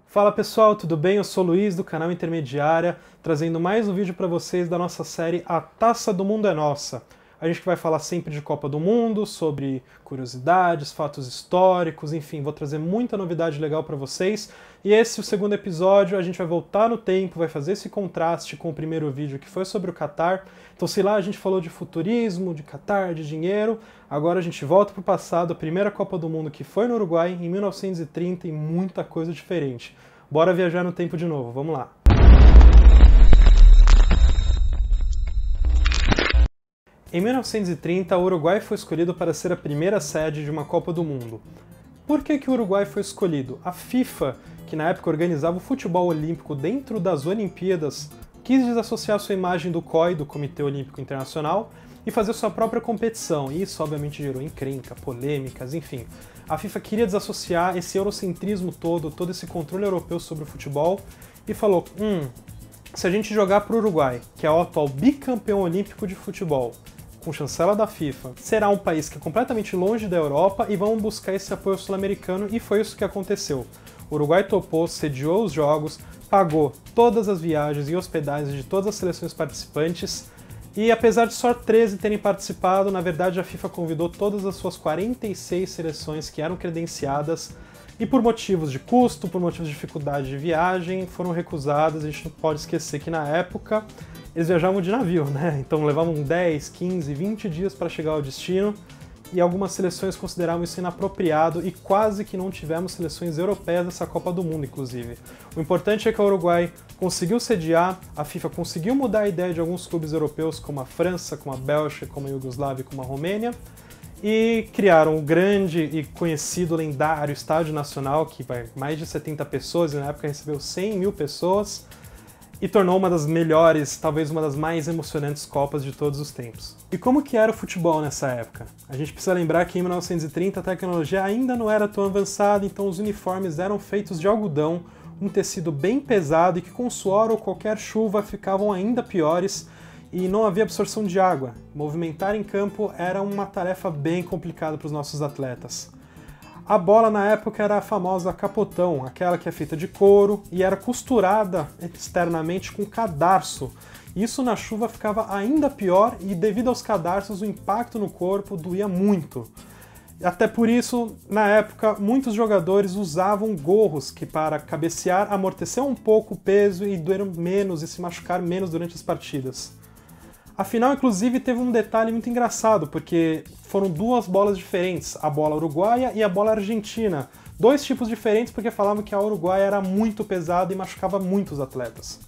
Fala pessoal, tudo bem? Eu sou o Luiz do canal Intermediária, trazendo mais um vídeo para vocês da nossa série A Taça do Mundo é Nossa. A gente vai falar sempre de Copa do Mundo, sobre curiosidades, fatos históricos, enfim, vou trazer muita novidade legal para vocês. E esse, o segundo episódio, a gente vai voltar no tempo, vai fazer esse contraste com o primeiro vídeo que foi sobre o Catar. Então se lá a gente falou de futurismo, de Catar, de dinheiro, agora a gente volta para o passado, a primeira Copa do Mundo que foi no Uruguai em 1930 e muita coisa diferente. Bora viajar no tempo de novo, vamos lá. Em 1930, o Uruguai foi escolhido para ser a primeira sede de uma Copa do Mundo. Por que o Uruguai foi escolhido? A FIFA, que na época organizava o futebol olímpico dentro das Olimpíadas, quis desassociar sua imagem do COI, do Comitê Olímpico Internacional, e fazer sua própria competição, e isso obviamente gerou encrenca, polêmicas, enfim. A FIFA queria desassociar esse eurocentrismo todo esse controle europeu sobre o futebol, e falou, se a gente jogar para o Uruguai, que é o atual bicampeão olímpico de futebol, com chancela da FIFA, será um país que é completamente longe da Europa e vamos buscar esse apoio sul-americano, e foi isso que aconteceu. O Uruguai topou, sediou os jogos, pagou todas as viagens e hospedagens de todas as seleções participantes, e apesar de só 13 terem participado, na verdade a FIFA convidou todas as suas 46 seleções que eram credenciadas, e por motivos de custo, por motivos de dificuldade de viagem, foram recusadas. A gente não pode esquecer que na época eles viajavam de navio, né? Então levavam 10, 15, 20 dias para chegar ao destino, e algumas seleções consideravam isso inapropriado, e quase que não tivemos seleções europeias nessa Copa do Mundo, inclusive. O importante é que o Uruguai conseguiu sediar, a FIFA conseguiu mudar a ideia de alguns clubes europeus, como a França, como a Bélgica, como a Iugoslávia e como a Romênia, e criaram o grande e conhecido, lendário Estádio Nacional, que vai mais de 70 pessoas, e na época recebeu 100 mil pessoas, e tornou uma das melhores, talvez uma das mais emocionantes Copas de todos os tempos. E como que era o futebol nessa época? A gente precisa lembrar que em 1930 a tecnologia ainda não era tão avançada, então os uniformes eram feitos de algodão, um tecido bem pesado e que com suor ou qualquer chuva ficavam ainda piores, e não havia absorção de água. Movimentar em campo era uma tarefa bem complicada para os nossos atletas. A bola na época era a famosa capotão, aquela que é feita de couro e era costurada externamente com cadarço. Isso na chuva ficava ainda pior e devido aos cadarços o impacto no corpo doía muito. Até por isso, na época, muitos jogadores usavam gorros que para cabecear amorteciam um pouco o peso e doeram menos e se machucar menos durante as partidas. A final, inclusive, teve um detalhe muito engraçado, porque foram duas bolas diferentes, a bola uruguaia e a bola argentina. Dois tipos diferentes porque falavam que a uruguaia era muito pesada e machucava muito os atletas.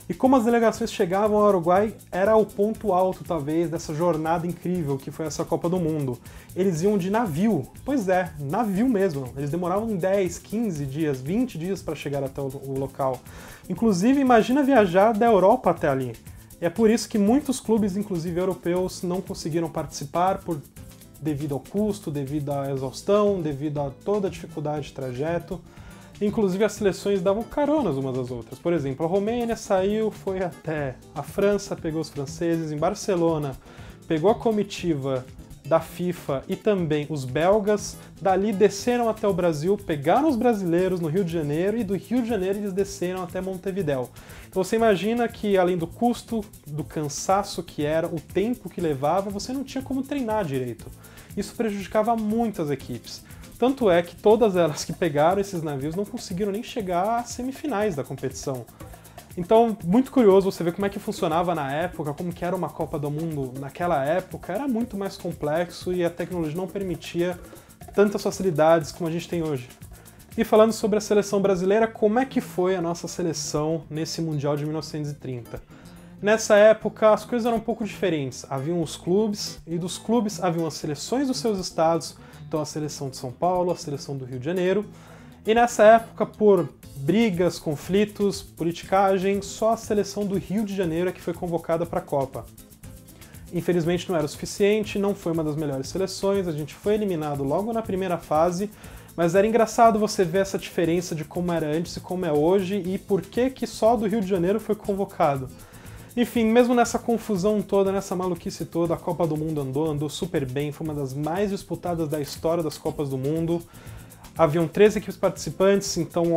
E como as delegações chegavam ao Uruguai, era o ponto alto, talvez, dessa jornada incrível que foi essa Copa do Mundo. Eles iam de navio, pois é, navio mesmo. Eles demoravam 10, 15 dias, 20 dias para chegar até o local. Inclusive, imagina viajar da Europa até ali. É por isso que muitos clubes, inclusive europeus, não conseguiram participar devido ao custo, devido à exaustão, devido a toda a dificuldade de trajeto. Inclusive as seleções davam caronas umas às outras. Por exemplo, a Romênia saiu, foi até a França, pegou os franceses, em Barcelona pegou a comitiva da FIFA e também os belgas, dali desceram até o Brasil, pegaram os brasileiros no Rio de Janeiro e do Rio de Janeiro eles desceram até Montevidéu. Então você imagina que além do custo, do cansaço que era, o tempo que levava, você não tinha como treinar direito. Isso prejudicava muito as equipes. Tanto é que todas elas que pegaram esses navios não conseguiram nem chegar às semifinais da competição. Então, muito curioso você ver como é que funcionava na época, como que era uma Copa do Mundo naquela época, era muito mais complexo e a tecnologia não permitia tantas facilidades como a gente tem hoje. E falando sobre a seleção brasileira, como é que foi a nossa seleção nesse Mundial de 1930? Nessa época as coisas eram um pouco diferentes, haviam os clubes, e dos clubes haviam as seleções dos seus estados, então a seleção de São Paulo, a seleção do Rio de Janeiro, e nessa época, por brigas, conflitos, politicagem, só a seleção do Rio de Janeiro é que foi convocada para a Copa. Infelizmente não era o suficiente, não foi uma das melhores seleções, a gente foi eliminado logo na primeira fase, mas era engraçado você ver essa diferença de como era antes e como é hoje e por que só do Rio de Janeiro foi convocado. Enfim, mesmo nessa confusão toda, nessa maluquice toda, a Copa do Mundo andou super bem, foi uma das mais disputadas da história das Copas do Mundo. Haviam 13 equipes participantes, então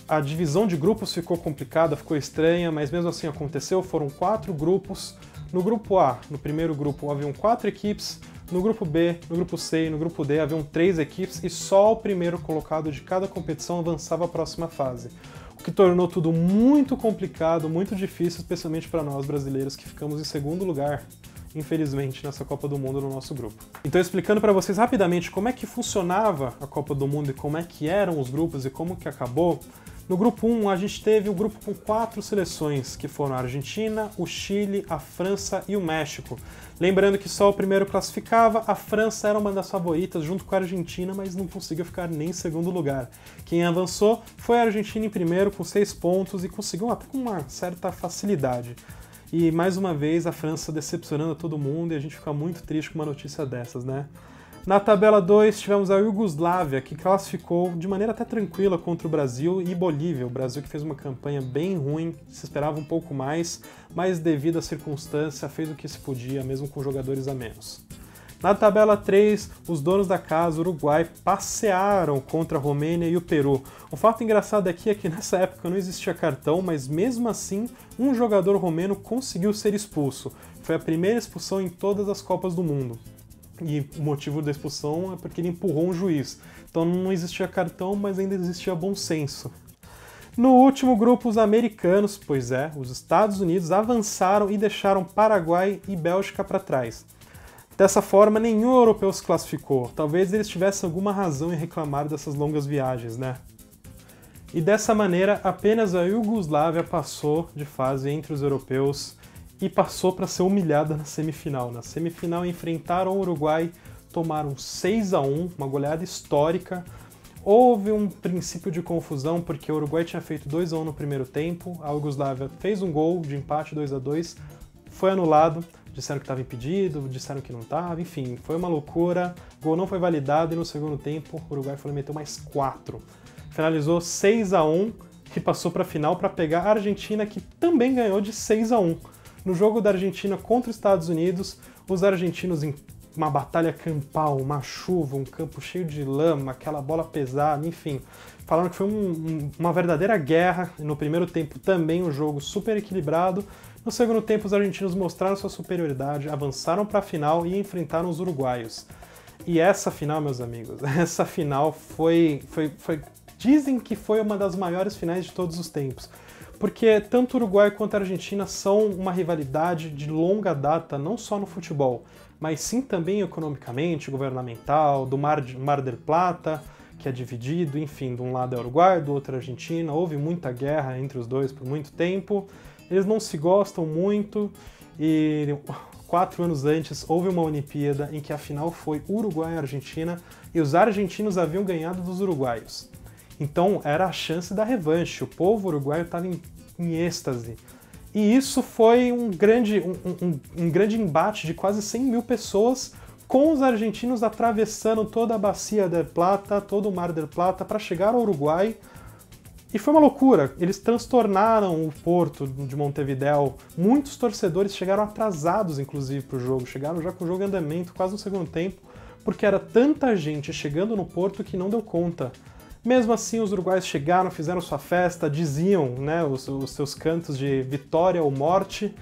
a divisão de grupos ficou complicada, ficou estranha, mas mesmo assim aconteceu. Foram 4 grupos. No grupo A, no primeiro grupo, haviam 4 equipes. No grupo B, no grupo C e no grupo D haviam 3 equipes e só o primeiro colocado de cada competição avançava à próxima fase. O que tornou tudo muito complicado, muito difícil, especialmente para nós brasileiros que ficamos em segundo lugar, infelizmente, nessa Copa do Mundo no nosso grupo. Então, explicando para vocês rapidamente como é que funcionava a Copa do Mundo e como é que eram os grupos e como que acabou, no grupo 1 a gente teve o grupo com 4 seleções, que foram a Argentina, o Chile, a França e o México. Lembrando que só o primeiro classificava, a França era uma das favoritas junto com a Argentina, mas não conseguiu ficar nem em segundo lugar. Quem avançou foi a Argentina em primeiro com 6 pontos e conseguiu até com uma certa facilidade. E mais uma vez a França decepcionando todo mundo e a gente fica muito triste com uma notícia dessas, né? Na tabela 2 tivemos a Iugoslávia, que classificou de maneira até tranquila contra o Brasil e Bolívia. O Brasil que fez uma campanha bem ruim, se esperava um pouco mais, mas devido à circunstância fez o que se podia, mesmo com jogadores a menos. Na tabela 3, os donos da casa, o Uruguai, passearam contra a Romênia e o Peru. Um fato engraçado aqui é que nessa época não existia cartão, mas mesmo assim um jogador romeno conseguiu ser expulso. Foi a primeira expulsão em todas as Copas do Mundo. E o motivo da expulsão é porque ele empurrou um juiz. Então não existia cartão, mas ainda existia bom senso. No último grupo, os americanos, pois é, os Estados Unidos, avançaram e deixaram Paraguai e Bélgica para trás. Dessa forma, nenhum europeu se classificou. Talvez eles tivessem alguma razão em reclamar dessas longas viagens, né? E dessa maneira, apenas a Iugoslávia passou de fase entre os europeus e passou para ser humilhada na semifinal. Na semifinal enfrentaram o Uruguai, tomaram 6-1, uma goleada histórica. Houve um princípio de confusão porque o Uruguai tinha feito 2-1 no primeiro tempo, a Iugoslávia fez um gol de empate 2-2, foi anulado, disseram que estava impedido, disseram que não estava, enfim, foi uma loucura, o gol não foi validado e no segundo tempo o Uruguai foi meteu mais 4. Finalizou 6-1 e passou para a final para pegar a Argentina, que também ganhou de 6-1. No jogo da Argentina contra os Estados Unidos, os argentinos em uma batalha campal, uma chuva, um campo cheio de lama, aquela bola pesada, enfim, falaram que foi uma verdadeira guerra. No primeiro tempo também um jogo super equilibrado. No segundo tempo os argentinos mostraram sua superioridade, avançaram para a final e enfrentaram os uruguaios. E essa final, meus amigos, essa final dizem que foi uma das maiores finais de todos os tempos. Porque tanto o Uruguai quanto a Argentina são uma rivalidade de longa data, não só no futebol, mas sim também economicamente, governamental, do Mar del Plata, que é dividido, enfim, de um lado é o Uruguai, do outro é a Argentina. Houve muita guerra entre os dois por muito tempo, eles não se gostam muito e 4 anos antes houve uma Olimpíada em que a final foi Uruguai e Argentina e os argentinos haviam ganhado dos uruguaios. Então era a chance da revanche, o povo uruguaio estava em êxtase. E isso foi um grande embate de quase 100 mil pessoas, com os argentinos atravessando toda a bacia del Plata, todo o Mar del Plata, para chegar ao Uruguai. E foi uma loucura, eles transtornaram o porto de Montevidéu. Muitos torcedores chegaram atrasados, inclusive, para o jogo, chegaram já com o jogo em andamento, quase no segundo tempo, porque era tanta gente chegando no porto que não deu conta. Mesmo assim, os uruguaios chegaram, fizeram sua festa, diziam, né, os seus cantos de vitória ou morte.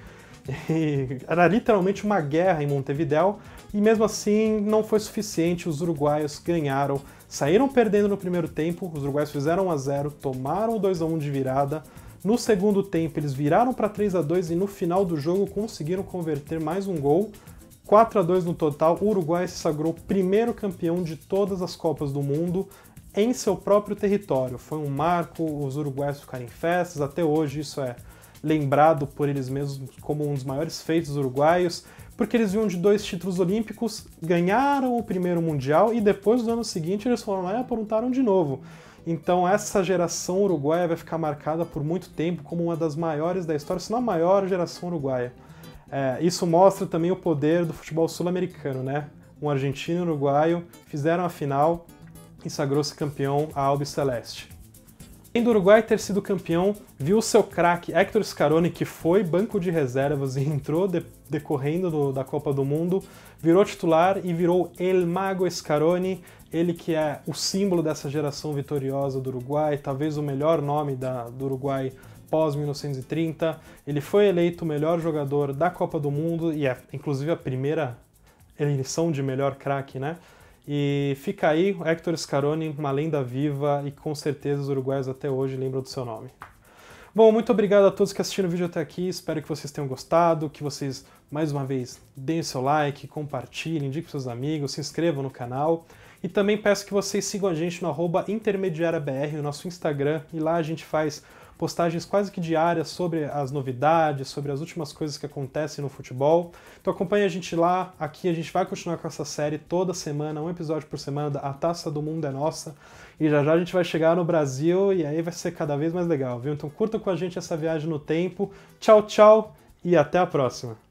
E era literalmente uma guerra em Montevidéu, e mesmo assim não foi suficiente, os uruguaios ganharam, saíram perdendo no primeiro tempo, os uruguaios fizeram 1-0, tomaram o 2-1 de virada, no segundo tempo eles viraram para 3-2 e no final do jogo conseguiram converter mais um gol, 4-2 no total. O Uruguai se sagrou primeiro campeão de todas as Copas do Mundo em seu próprio território. Foi um marco, os uruguaios ficaram em festas, até hoje isso é lembrado por eles mesmos como um dos maiores feitos uruguaios, porque eles vinham de 2 títulos olímpicos, ganharam o primeiro mundial e depois, no ano seguinte, eles foram lá e aprontaram de novo. Então essa geração uruguaia vai ficar marcada por muito tempo como uma das maiores da história, se não a maior geração uruguaia. Isso mostra também o poder do futebol sul-americano, né? Um argentino e um uruguaio fizeram a final e sagrou-se campeão a albiceleste. Além do Uruguai ter sido campeão, viu o seu craque Héctor Scaroni, que foi banco de reservas e entrou decorrendo da Copa do Mundo, virou titular e virou El Mago Scaroni, ele que é o símbolo dessa geração vitoriosa do Uruguai, talvez o melhor nome do Uruguai pós-1930. Ele foi eleito o melhor jogador da Copa do Mundo e é inclusive a primeira eleição de melhor craque, né? E fica aí o Héctor Scaroni, uma lenda viva e com certeza os uruguaios até hoje lembram do seu nome. Bom, muito obrigado a todos que assistiram o vídeo até aqui, espero que vocês tenham gostado, que vocês, mais uma vez, deem o seu like, compartilhem, indiquem para seus amigos, se inscrevam no canal. E também peço que vocês sigam a gente no @intermediariabr, no nosso Instagram, e lá a gente faz postagens quase que diárias sobre as novidades, sobre as últimas coisas que acontecem no futebol. Então acompanhe a gente lá, aqui a gente vai continuar com essa série toda semana, um episódio por semana, A Taça do Mundo é Nossa, e já já a gente vai chegar no Brasil e aí vai ser cada vez mais legal, viu? Então curta com a gente essa viagem no tempo. Tchau, tchau e até a próxima!